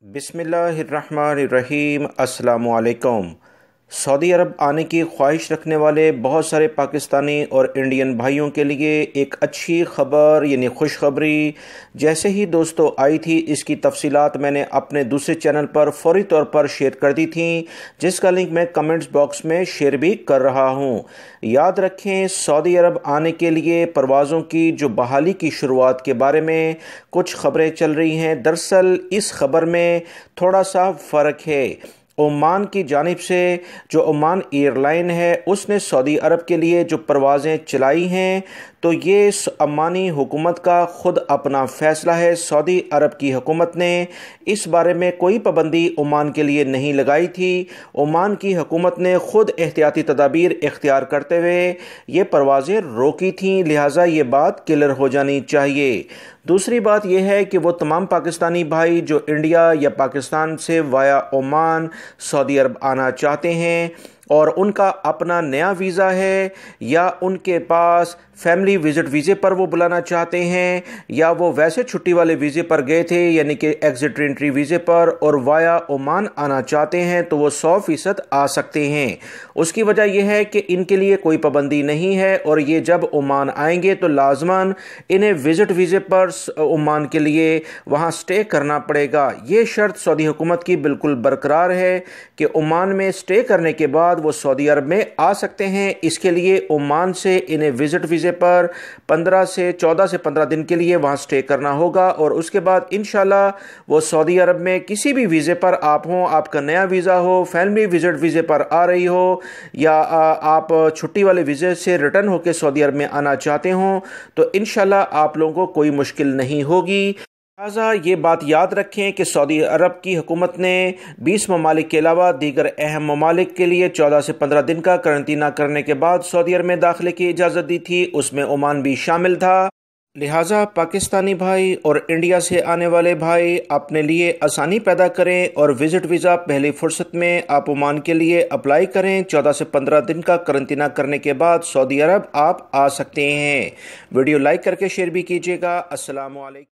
बिस्मिल्लाहिर्रहमानिर्रहीम। अस्सलामुअलैकुम। सऊदी अरब आने की ख्वाहिश रखने वाले बहुत सारे पाकिस्तानी और इंडियन भाइयों के लिए एक अच्छी खबर यानी खुशखबरी जैसे ही दोस्तों आई थी, इसकी तफसीलात मैंने अपने दूसरे चैनल पर फौरी तौर पर शेयर कर दी थी, जिसका लिंक मैं कमेंट्स बॉक्स में शेयर भी कर रहा हूँ। याद रखें, सऊदी अरब आने के लिए परवाज़ों की जो बहाली की शुरुआत के बारे में कुछ खबरें चल रही हैं। दरअसल इस खबर में थोड़ा सा फ़र्क है। ओमान की जानिब से जो ओमान एयरलाइन है उसने सऊदी अरब के लिए जो परवाज़ें चलाई हैं, तो ये ओमानी हुकूमत का ख़ुद अपना फ़ैसला है। सऊदी अरब की हुकूमत ने इस बारे में कोई पाबंदी ओमान के लिए नहीं लगाई थी। ओमान की हुकूमत ने ख़ुद एहतियाती तदाबीर इख्तियार करते हुए ये परवाज़ें रोकी थीं, लिहाजा ये बात क्लियर हो जानी चाहिए। दूसरी बात यह है कि वो तमाम पाकिस्तानी भाई जो इंडिया या पाकिस्तान से वाया ओमान सऊदी अरब आना चाहते हैं और उनका अपना नया वीज़ा है या उनके पास फैमिली विज़िट वीज़े पर वो बुलाना चाहते हैं या वो वैसे छुट्टी वाले वीज़े पर गए थे यानी कि एग्जिट एंट्री वीज़े पर और वाया ओमान आना चाहते हैं, तो वो 100% आ सकते हैं। उसकी वजह यह है कि इनके लिए कोई पाबंदी नहीं है और ये जब ओमान आएंगे तो लाजमन इन्हें विज़िट वीज़े पर ओमान के लिए वहाँ स्टे करना पड़ेगा। ये शर्त सऊदी हुकूमत की बिल्कुल बरकरार है कि ओमान में स्टे करने के बाद वो सऊदी अरब में आ सकते हैं। इसके लिए ओमान से इन्हें विज़िट वीज़े पर 14 से 15 दिन के लिए वहाँ स्टे करना होगा और उसके बाद इंशाल्लाह वो सऊदी अरब में किसी भी वीज़े पर आप हों, आपका नया वीज़ा हो, फैमिली विज़िट वीज़े पर आ रही हो या आप छुट्टी वाले वीज़े से रिटर्न होकर सऊदी अरब में आना चाहते हों, तो इंशाल्लाह आप लोगों को कोई मुश्किल नहीं होगी। लिहाजा ये बात याद रखें कि सऊदी अरब की हुकूमत ने 20 ममालिक के अलावा दीगर अहम ममालिक के लिए 14 से 15 दिन का करंतना करने के बाद सऊदी अरब में दाखिले की इजाज़त दी थी, उसमें ओमान भी शामिल था। लिहाजा पाकिस्तानी भाई और इंडिया से आने वाले भाई अपने लिए आसानी पैदा करें और विज़िट वीज़ा पहली फुर्सत में आप ओमान के लिए अप्लाई करें। 14 से 15 दिन का करंतना करने के बाद सऊदी अरब आप आ सकते हैं। वीडियो लाइक करके शेयर भी कीजिएगा। अस्सलामु अलैकुम।